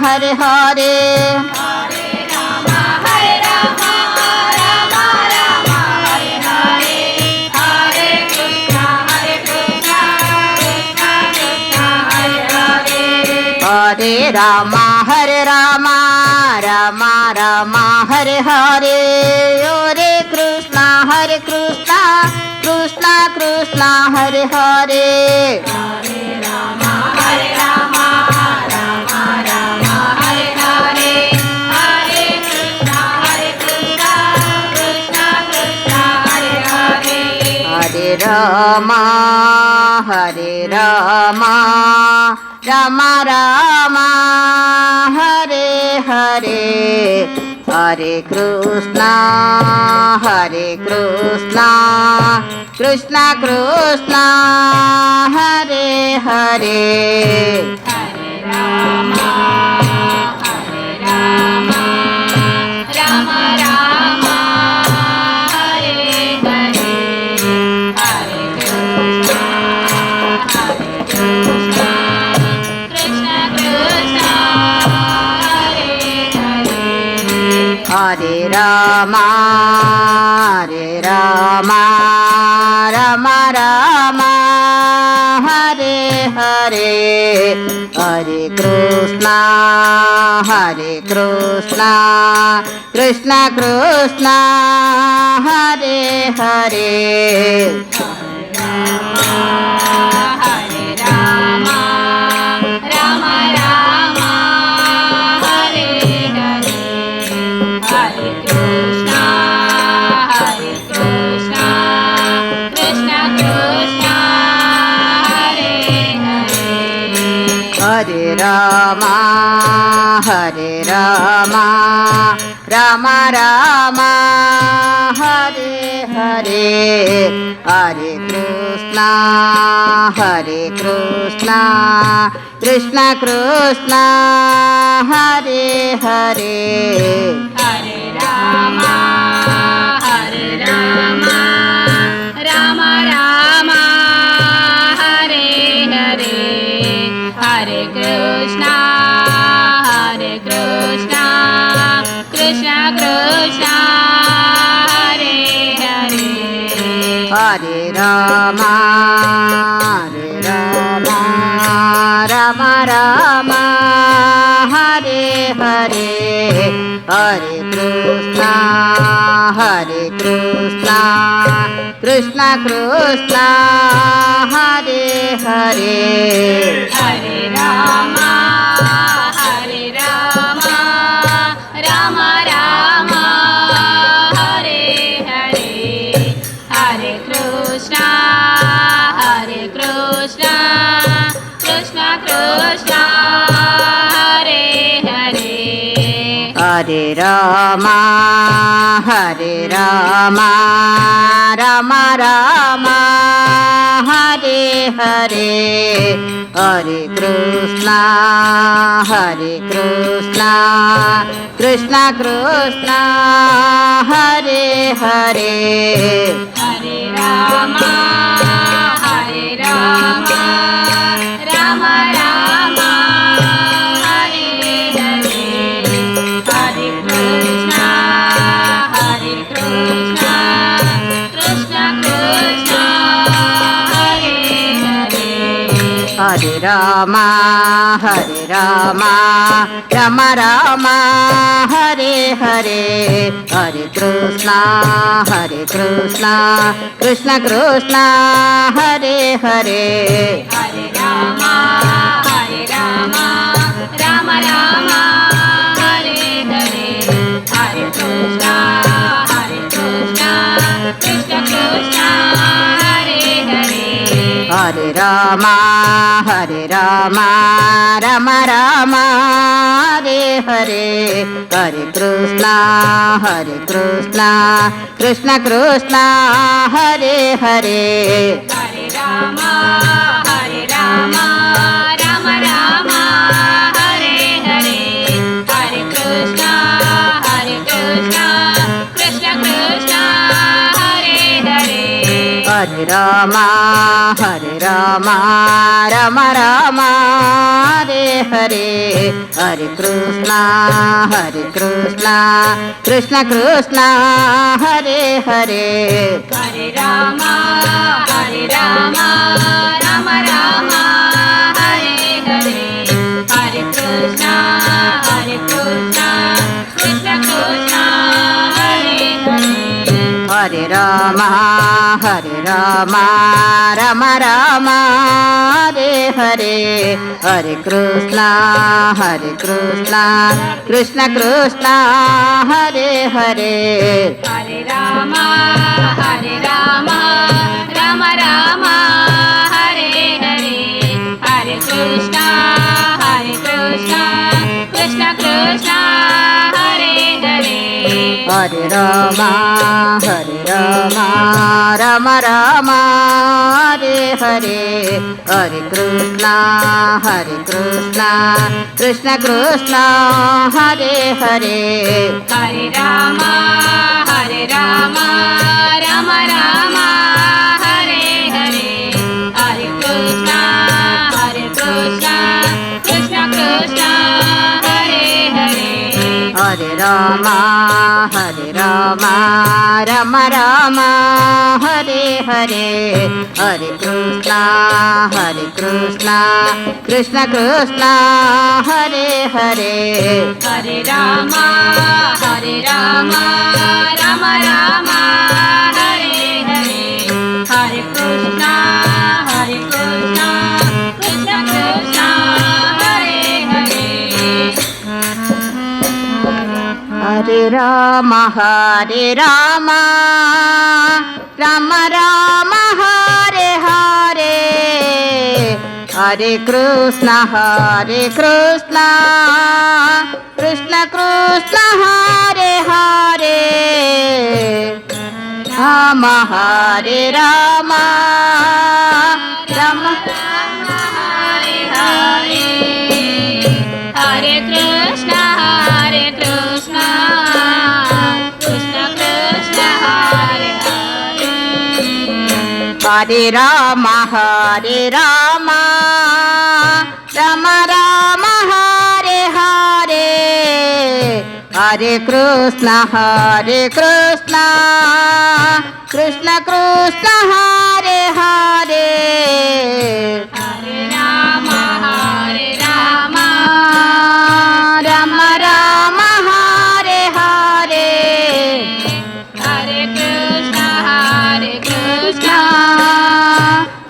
Hare Hare Hare Rama Rama Rama Hare Hare Hare Krishna Krishna Krishna Hare Hare Hare Rama Rama Rama Rama Hare Hare Hare Krishna Krishna Krishna Hare Hare Hare Rama Rama Rama Hare Hare Hare Krishna Krishna Krishna Hare Hare Hare Rama Rama Rama Hare Hare Hare Krishna Krishna Krishna Hare Hare Hare Rama Rama Rama Hare Hare Hare Krishna Krishna Krishna Hare Hare Hare Rama Rama Rama Hare Hare Hare Krishna Krishna Krishna Hare Hare Hare Rama Rama Rama Hare Hare Hare Krishna Krishna Krishna Hare Hare Hare Rama Rama Rama Hare Hare Hare Krishna Krishna Krishna Hare Hare Hare Rama Rama Hare Hare Hare Krishna Krishna Krishna Hare Hare Hare Rama Rama Hare Hare Hare Krishna Krishna Hare Hare Hare Rama Rama Hare Hare Hare Krishna Krishna Krishna Hare Hare Hare Rama Rama Hare Hare Hare Krishna Krishna Hare Hare Hare Rama Rama Hare Hare Hare Krishna Krishna Krishna Hare Hare Hare Rama Rama Hare Hare Hare Krishna Krishna Hare Hare Hare Rama Rama Hare Hare Hare Krishna Krishna Krishna Hare Hare Hare Rama Rama Hare Hare Hare Krishna Krishna Krishna Hare Hare Hare Rama Rama Rama Hare Hare Hare Krishna Krishna Krishna Hare Hare Hare Rama Rama Rama Hare Hare Hare Krishna Krishna Krishna Hare Hare Hare Rama Rama Rama Hare Hare Hare Krishna Krishna Krishna Hare Hare Hare Rama Rama Rama Hare Hare Hare Krishna Krishna Krishna Hare Hare Hare Rama Rama Rama Hare Hare Hare Krishna Krishna Krishna Hare Hare Hare Rama Rama Rama Hare Hare Hare Krishna Krishna Krishna Hare Hare Hare Rama Rama Rama Hare Hare Hare Krishna Krishna Krishna Hare Hare Hare Rama Rama Rama Hare Hare Hare Krishna Krishna Krishna Hare Hare Hare Rama Rama Rama Hare Hare Hare Krishna Krishna Krishna Hare Hare Rama Hare Rama Rama Hare Hare Hare Krishna Krishna Krishna Hare Hare Hare Rama Rama Rama Hare Hare Hare Krishna Krishna Krishna Hare Hare Hare Rama Rama Rama Hare Hare Hare Krishna Krishna Krishna Hare Hare Hare Rama Rama Rama Hare Hare Hare Krishna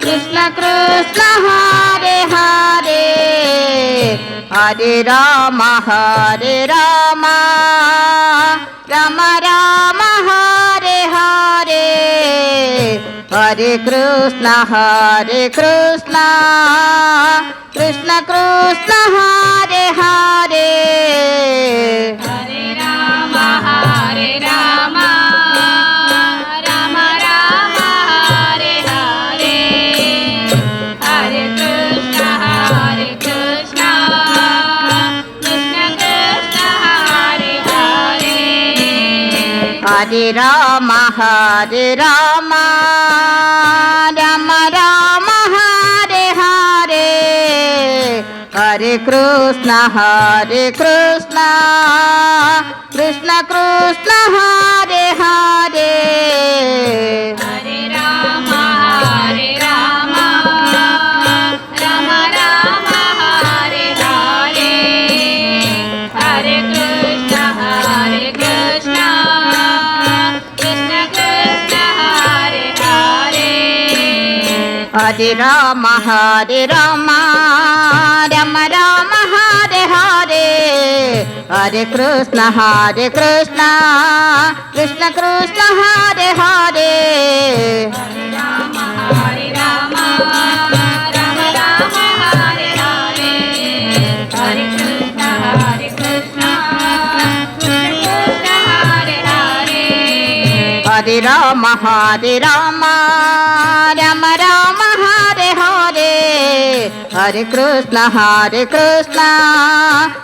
Krishna Krishna Hare Hare Hare Rama Rama Rama Hare Hare Hare Krishna Krishna Krishna Hare Hare Hare Rama Rama Rama Hare Hare Hare Krishna Krishna Krishna Hare Hare Hare Rama Rama Rama Hare Hare Hare Krishna Krishna Krishna Hare Hare Hare Rama Rama Rama Hare Hare Hare Krishna Krishna Krishna Hare Hare Hare Rama Rama Rama Hare Hare Hare Krishna Krishna Krishna Hare Hare Hare Rama Rama Rama Hare Hare Hare Krishna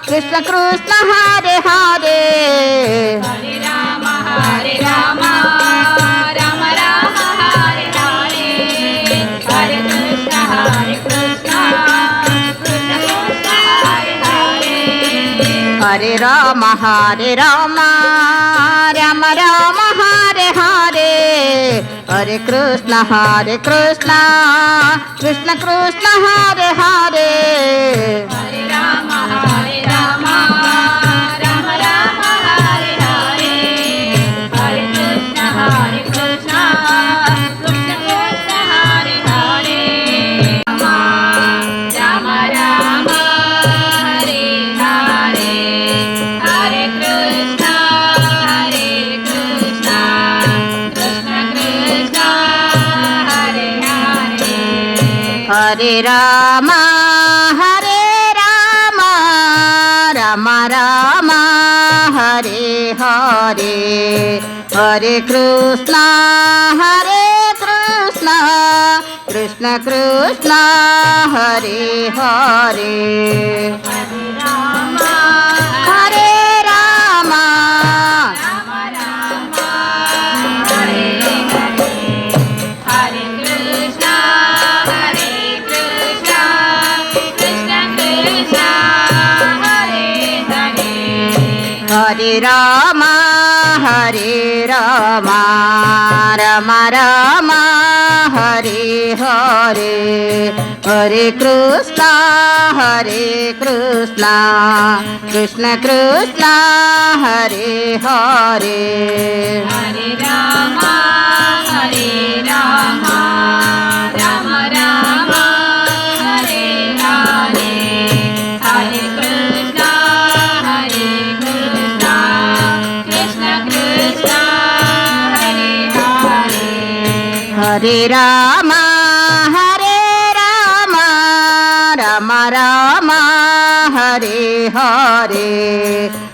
Krishna Krishna Hare Hare Hare Rama Rama Rama Hare Hare Ram Hare Ram Ram Ram Hare Hare Hare Krishna Krishna Krishna Hare Hare Hare Ram Ram Ram Ram Hare Hare Hare Krishna Krishna Krishna Hare Hare Ram Ram Hare Hare Hare Krishna Krishna Krishna Hare Hare Hare Ram Ram Ram Hare Hare Hare Krishna Krishna Krishna Hare Hare Hare Ram Hare Ram Ram Ram Hare Hare Hare Krishna Krishna Krishna Hare Hare Hare Ram Ram Ram Hare Hare Hare Krishna Krishna Krishna Hare Hare Hare Ram Ram Ram Hare Hare Hare Krishna Krishna Krishna Hare Hare Hare Ram Ram Hare Hare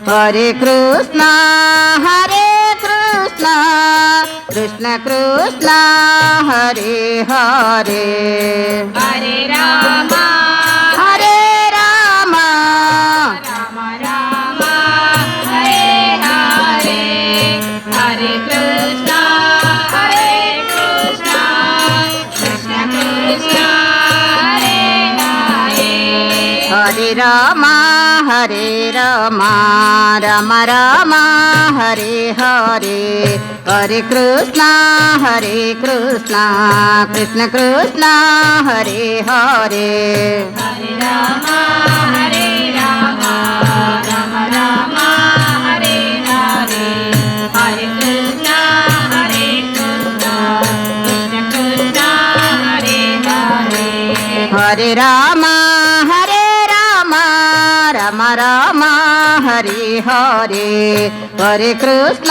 Hare Krishna Krishna Krishna Hare Hare Hare Ram Ram Ram Ram Hare Hare Hare Krishna Krishna Krishna Hare Hare Hare Ram Ram Ram Hare Hare Hare Krishna Krishna Krishna Hare Hare Hare Ram Ram Ram Hare Hare Hare Krishna Krishna Krishna Hare Hare Hare Ram Ram Hare Hare Hare Krishna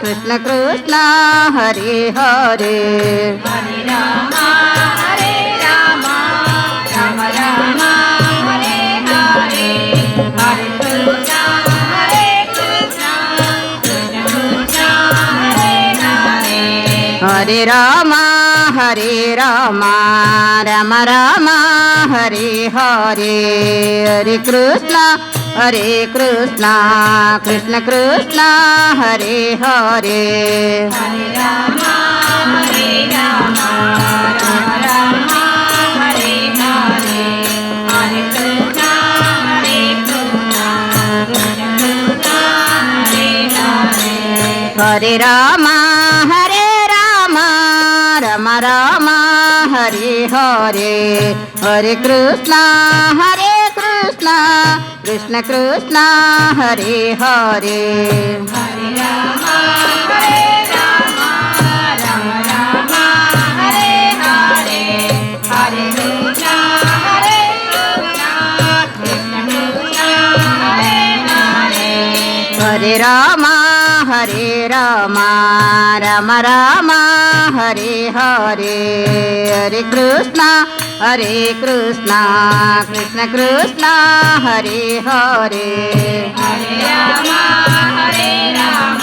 Krishna Krishna Hare Hare Hare Ram Ram Ram Hare Hare Hare Krishna Krishna Krishna Hare Hare Hare Ram Ram Ram Hare Hare Hare Krishna Krishna Krishna Hare Hare Hare Ram Ram Ram Hare Hare Hare Krishna Krishna Krishna Hare Hare Hare Ram Ram Hare Hare Hare Krishna Krishna Krishna Hare Hare Hare Ram Ram Ram Hare Hare Hare Krishna Krishna Krishna Hare Hare Hare Ram Ram Ram Hare Hare Hare Krishna Krishna Krishna Hare Hare Hare Ram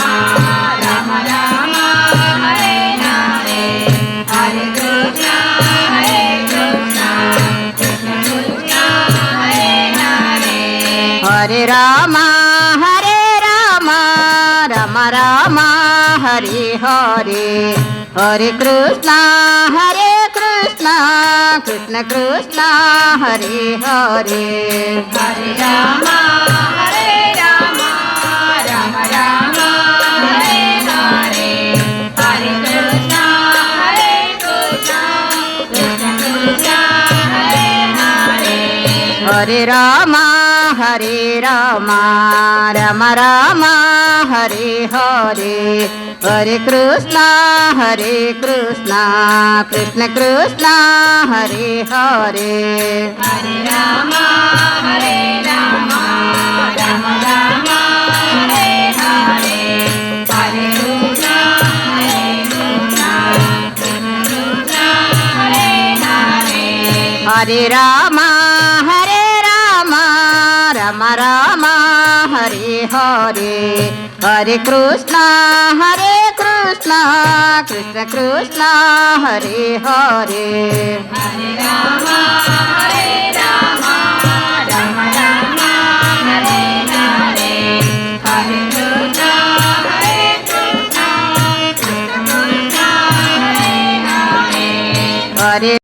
Ram Ram Hare Hare Hare Krishna Krishna Krishna Hare Hare Hare Ram Ram Hare Hare Hare Krishna Krishna Krishna Krishna Hare Hare Hare Ram Ram Ram Hare Hare Hare Krishna Krishna Krishna Hare Hare Hare Ram Ram Ram Hare Hare Hare Krishna Krishna Krishna Hare Hare Hare Ram Ram Ram Hare Hare Hare Krishna Krishna Hare Hare Hare Ram Ram Ram Hare Hare Hare Krishna Krishna Krishna Hare Hare Hare Ram Ram Ram Hare Hare Hare